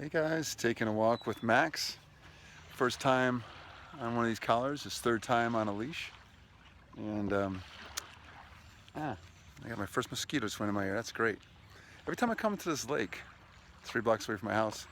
Hey guys, taking a walk with Max. First time on one of these collars, his third time on a leash. And I got my first mosquito just went in my ear. That's great. Every time I come to this lake, 3 blocks away from my house,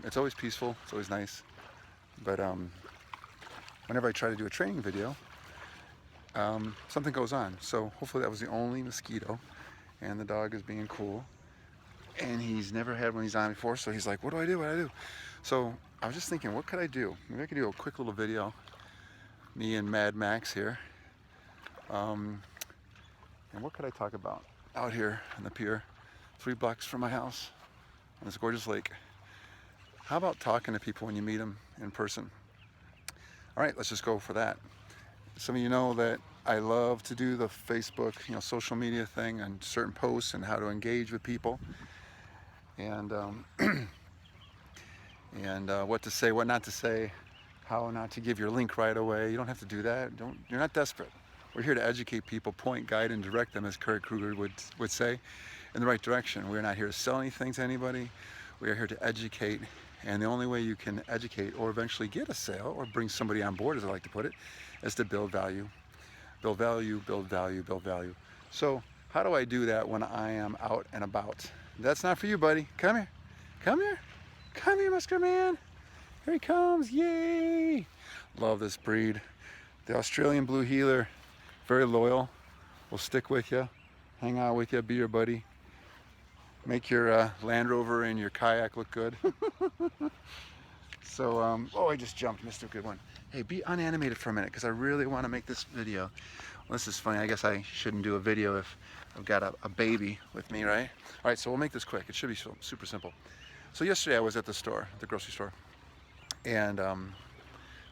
it's always peaceful, it's always nice. But whenever I try to do a training video, something goes on. So hopefully that was the only mosquito, and the dog is being cool. And he's never had one of these on before, so he's like, what do I do, what do I do? So I was just thinking, what could I do? Maybe I could do a quick little video, me and Mad Max here. And what could I talk about? Out here on the pier, 3 blocks from my house, on this gorgeous lake. How about talking to people when you meet them in person? All right, let's just go for that. Some of you know that I love to do the Facebook, social media thing and certain posts and how to engage with people. And what to say, what not to say, how not to give your link right away. You don't have to do that. You're not desperate. We're here to educate people, point, guide, and direct them, as Kurt Kruger would say, in the right direction. We're not here to sell anything to anybody. We are here to educate, and the only way you can educate or eventually get a sale or bring somebody on board, as I like to put it, is to build value. Build value, build value, build value. So how do I do that when I am out and about? That's not for you, buddy. Come here. Come here. Come here, Muscular Man. Here he comes. Yay. Love this breed. The Australian Blue Heeler. Very loyal. Will stick with you. Hang out with you. Be your buddy. Make your Land Rover and your kayak look good. So, I just jumped. Missed a good one. Hey, be unanimated for a minute because I really want to make this video. Well, this is funny. I guess I shouldn't do a video if I've got a baby with me, right? All right, so we'll make this quick. It should be super simple. So yesterday I was at the store, the grocery store, and I'm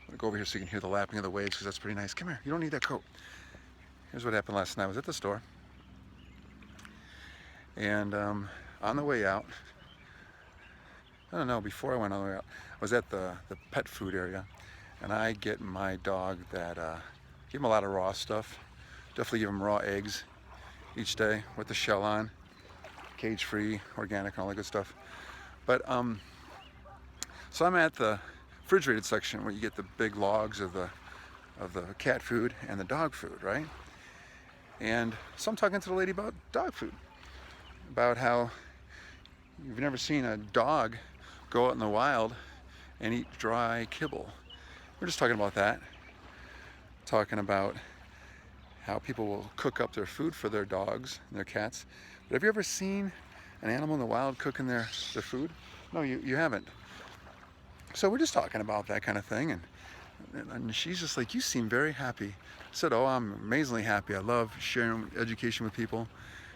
gonna go over here so you can hear the lapping of the waves because that's pretty nice. Come here, you don't need that coat. Here's what happened last night. I was at the store, and on the way out, I don't know, before I went on the way out, I was at the pet food area, and I get my dog that, give him a lot of raw stuff. Definitely give him raw eggs each day with the shell on, cage-free, organic, and all that good stuff. But so I'm at the refrigerated section where you get the big logs of the cat food and the dog food, right? And so I'm talking to the lady about dog food, about how you've never seen a dog go out in the wild and eat dry kibble. We're just talking about that, talking about how people will cook up their food for their dogs and their cats. But have you ever seen an animal in the wild cooking their food? No, you haven't. So we're just talking about that kind of thing, and she's just like, you seem very happy. I said, oh, I'm amazingly happy. I love sharing education with people,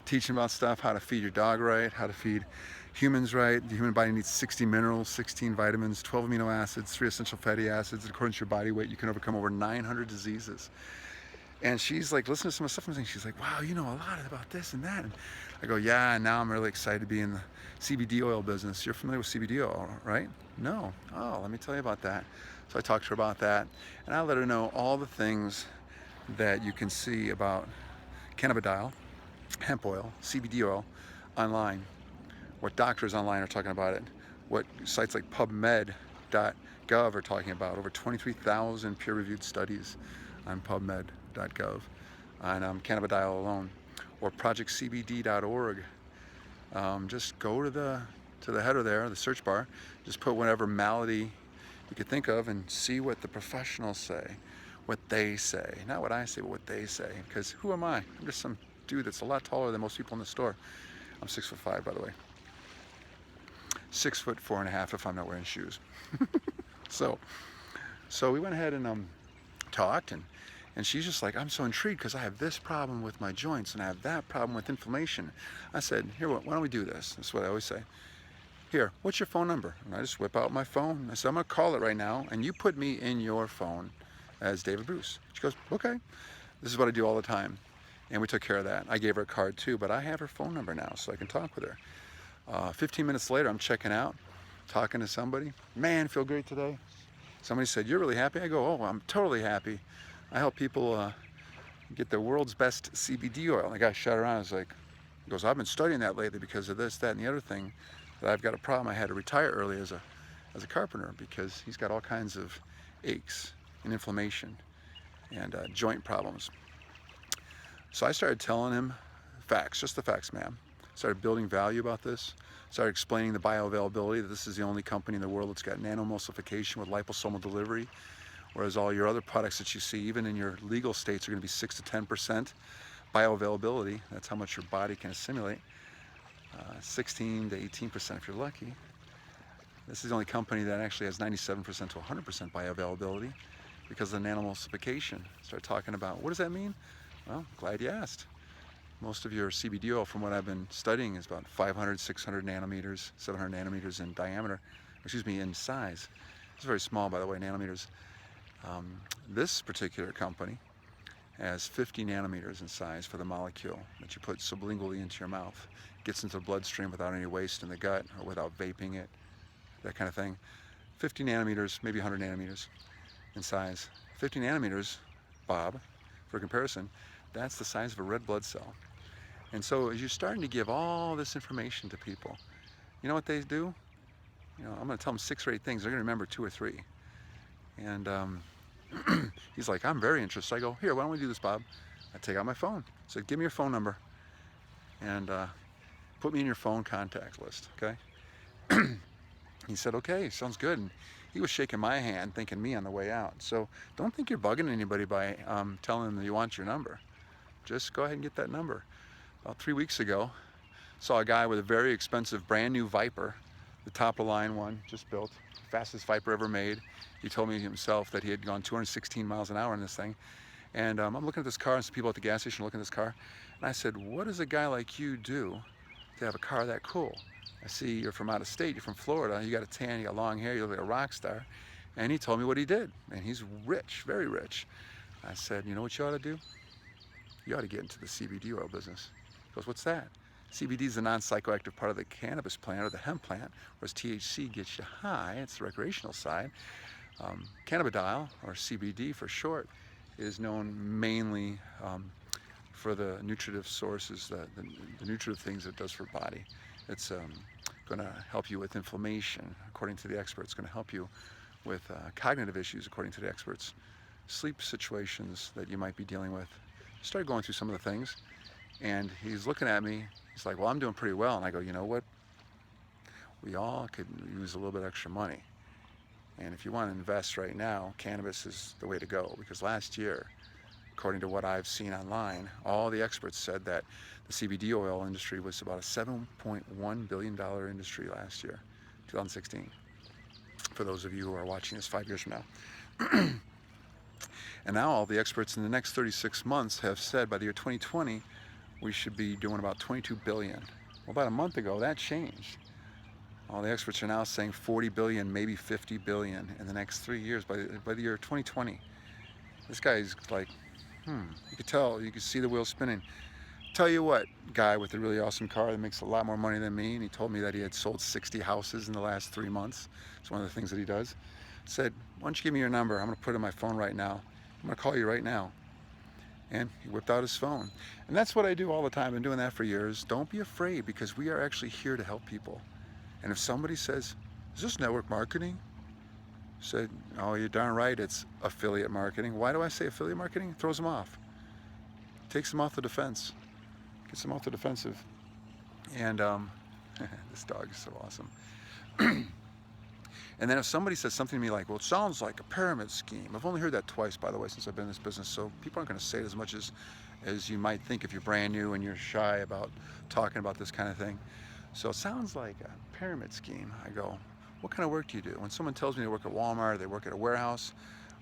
teaching about stuff, how to feed your dog right, how to feed humans right. The human body needs 60 minerals, 16 vitamins, 12 amino acids, 3 essential fatty acids. According to your body weight, you can overcome over 900 diseases. And she's like, listening to some of the stuff I'm saying, she's like, wow, you know a lot about this and that. And I go, yeah, and now I'm really excited to be in the CBD oil business. You're familiar with CBD oil, right? No. Oh, let me tell you about that. So I talked to her about that, and I let her know all the things that you can see about cannabidiol, hemp oil, CBD oil online, what doctors online are talking about it, what sites like PubMed.gov are talking about, over 23,000 peer-reviewed studies on PubMed.gov on cannabidiol alone, or projectcbd.org. Just go to the header there, the search bar, just put whatever malady you could think of and see what the professionals say, what they say. Not what I say, but what they say. Because who am I? I'm just some dude that's a lot taller than most people in the store. I'm 6'5", by the way. 6'4.5" if I'm not wearing shoes. So we went ahead and talked, and she's just like, I'm so intrigued because I have this problem with my joints and I have that problem with inflammation. I said, here, why don't we do this? That's what I always say. Here, what's your phone number? And I just whip out my phone. I said, I'm gonna call it right now, and you put me in your phone as David Bruce. She goes, okay. This is what I do all the time. And we took care of that. I gave her a card too, but I have her phone number now so I can talk with her. 15 minutes later, I'm checking out, talking to somebody. Man, feel great today. Somebody said, you're really happy? I go, oh, I'm totally happy. I help people get the world's best CBD oil. And the guy shot around. I was like, he goes, I've been studying that lately because of this, that, and the other thing. that I've got a problem. I had to retire early as a carpenter because he's got all kinds of aches and inflammation and joint problems. So I started telling him facts, just the facts, ma'am. Started building value about this. Started explaining the bioavailability, that this is the only company in the world that's got nanoemulsification with liposomal delivery, whereas all your other products that you see, even in your legal states, are going to be 6 to 10% bioavailability. That's how much your body can assimilate. 16 to 18% if you're lucky. This is the only company that actually has 97% to 100% bioavailability because of the nanoemulsification. Start talking about, what does that mean? Well, glad you asked. Most of your CBD oil, from what I've been studying, is about 500, 600 nanometers, 700 nanometers in diameter, excuse me, in size. It's very small, by the way, nanometers. This particular company has 50 nanometers in size for the molecule that you put sublingually into your mouth. It gets into the bloodstream without any waste in the gut or without vaping it, that kind of thing. 50 nanometers, maybe 100 nanometers in size. 50 nanometers, Bob, for comparison, that's the size of a red blood cell. And so as you're starting to give all this information to people, you know what they do? You know, I'm going to tell them 6 or 8 things. They're going to remember 2 or 3. And he's like, I'm very interested. I go, here, why don't we do this, Bob? I take out my phone. I said, give me your phone number and put me in your phone contact list, okay? He said, okay, sounds good. And he was shaking my hand, thanking me on the way out. So don't think you're bugging anybody by telling them that you want your number. Just go ahead and get that number. About 3 weeks ago, saw a guy with a very expensive brand new Viper, the top of the line one, just built, fastest Viper ever made. He told me himself that he had gone 216 miles an hour in this thing. And I'm looking at this car, and some people at the gas station looking at this car. And I said, what does a guy like you do to have a car that cool? I see you're from out of state, you're from Florida, you got a tan, you got long hair, you look like a rock star. And he told me what he did. And he's rich, very rich. I said, you know what you ought to do? You ought to get into the CBD oil business. He goes, what's that? CBD is the non-psychoactive part of the cannabis plant or the hemp plant, whereas THC gets you high. It's the recreational side. Cannabidiol, or CBD for short, is known mainly for the nutritive sources, the nutritive things it does for the body. It's going to help you with inflammation, according to the experts. It's going to help you with cognitive issues, according to the experts. Sleep situations that you might be dealing with. Started going through some of the things, and he's looking at me. He's like, well, I'm doing pretty well. And I go, you know what? We all could use a little bit extra money. And if you want to invest right now, cannabis is the way to go. Because last year, according to what I've seen online, all the experts said that the CBD oil industry was about a $7.1 billion industry last year, 2016. For those of you who are watching this 5 years from now. And now all the experts in the next 36 months have said by the year 2020, we should be doing about 22 billion. Well, about a month ago, that changed. All the experts are now saying 40 billion, maybe 50 billion in the next 3 years by the year 2020. This guy's like, you could tell, you could see the wheels spinning. Tell you what, guy with a really awesome car that makes a lot more money than me, and he told me that he had sold 60 houses in the last 3 months. It's one of the things that he does. Said, why don't you give me your number? I'm going to put it in my phone right now. I'm going to call you right now. And he whipped out his phone. And that's what I do all the time. I've been doing that for years. Don't be afraid, because we are actually here to help people. And if somebody says, is this network marketing? Said, oh, you're darn right, it's affiliate marketing. Why do I say affiliate marketing? It throws them off. Takes them off the defense. Gets them off the defensive. And this dog is so awesome. And then if somebody says something to me like, well, it sounds like a pyramid scheme. I've only heard that twice, by the way, since I've been in this business. So people aren't going to say it as much as you might think if you're brand new and you're shy about talking about this kind of thing. So it sounds like a pyramid scheme. I go, what kind of work do you do? When someone tells me they work at Walmart, they work at a warehouse,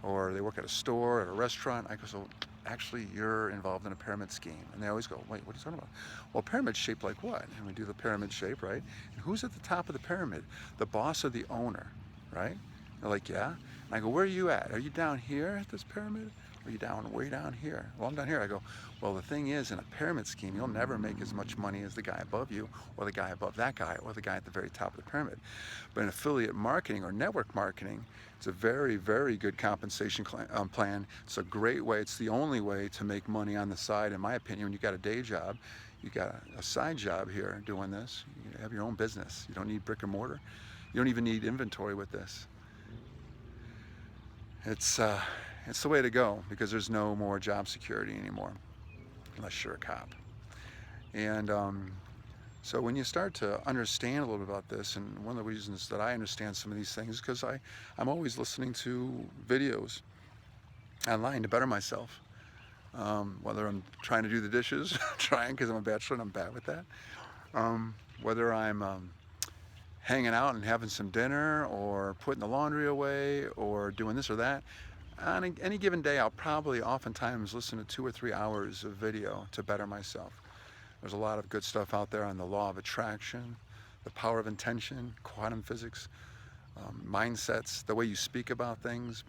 or they work at a store, at a restaurant, I go, so actually you're involved in a pyramid scheme. And they always go, wait, what are you talking about? Well, pyramid shaped like what? And we do the pyramid shape, right? And who's at the top of the pyramid? The boss or the owner, right? They're like, yeah. And I go, where are you at? Are you down here at this pyramid? Are you down way down here? Well, I'm down here. I go, well, the thing is, in a pyramid scheme, you'll never make as much money as the guy above you, or the guy above that guy, or the guy at the very top of the pyramid. But in affiliate marketing or network marketing, it's a very, very good compensation plan. It's a great way. It's the only way to make money on the side, in my opinion. When you got a day job, you got a side job here doing this. You have your own business. You don't need brick and mortar. You don't even need inventory with this. It's the way to go, because there's no more job security anymore, unless you're a cop. And so when you start to understand a little bit about this, and one of the reasons that I understand some of these things is because I'm always listening to videos online to better myself. Whether I'm trying to do the dishes, trying because I'm a bachelor and I'm bad with that. Whether I'm hanging out and having some dinner, or putting the laundry away, or doing this or that. On any given day, I'll probably oftentimes listen to 2 or 3 hours of video to better myself. There's a lot of good stuff out there on the law of attraction, the power of intention, quantum physics, mindsets, the way you speak about things.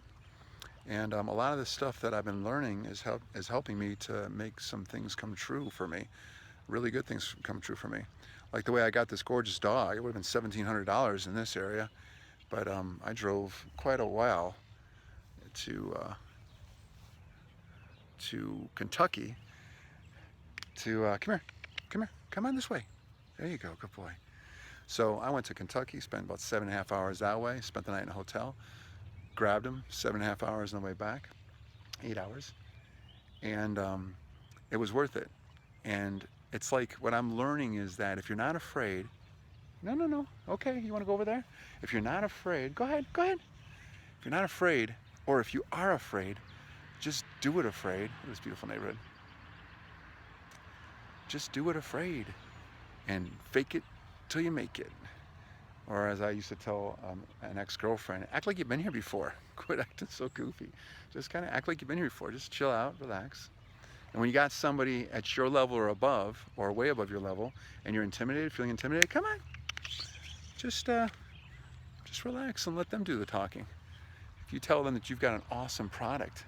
And a lot of the stuff that I've been learning is helping me to make some things come true for me. Really good things come true for me. Like the way I got this gorgeous dog. It would have been $1,700 in this area, but I drove quite a while to Kentucky to come on this way. There you go, good boy. So I went to Kentucky, spent about 7.5 hours that way, spent the night in a hotel, grabbed him, 7.5 hours on the way back, 8 hours, and it was worth it. And it's like, what I'm learning is that if you're not afraid, no, okay, you want to go over there? If you're not afraid, go ahead. If you're not afraid, or if you are afraid, just do it afraid. Look at this beautiful neighborhood. Just do it afraid, and fake it till you make it. Or as I used to tell an ex-girlfriend, act like you've been here before. Quit acting so goofy. Just kind of act like you've been here before. Just chill out, relax. And when you got somebody at your level or above, or way above your level, and you're intimidated, feeling intimidated, come on. Just relax and let them do the talking. If you tell them that you've got an awesome product,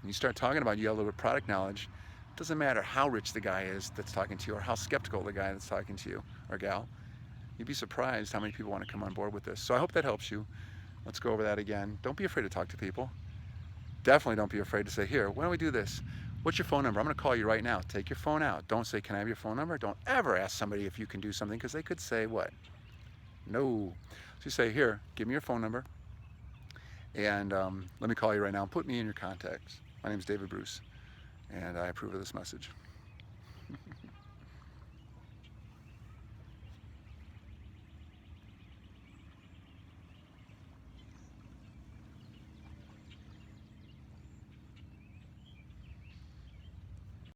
and you start talking about you got a little bit of product knowledge, it doesn't matter how rich the guy is that's talking to you, or how skeptical the guy that's talking to you, or gal. You'd be surprised how many people want to come on board with this. So I hope that helps you. Let's go over that again. Don't be afraid to talk to people. Definitely don't be afraid to say, here, why don't we do this? What's your phone number? I'm going to call you right now. Take your phone out. Don't say, can I have your phone number? Don't ever ask somebody if you can do something, because they could say what? No. So you say, here, give me your phone number, and let me call you right now. Put me in your contacts. My name is David Bruce, and I approve of this message.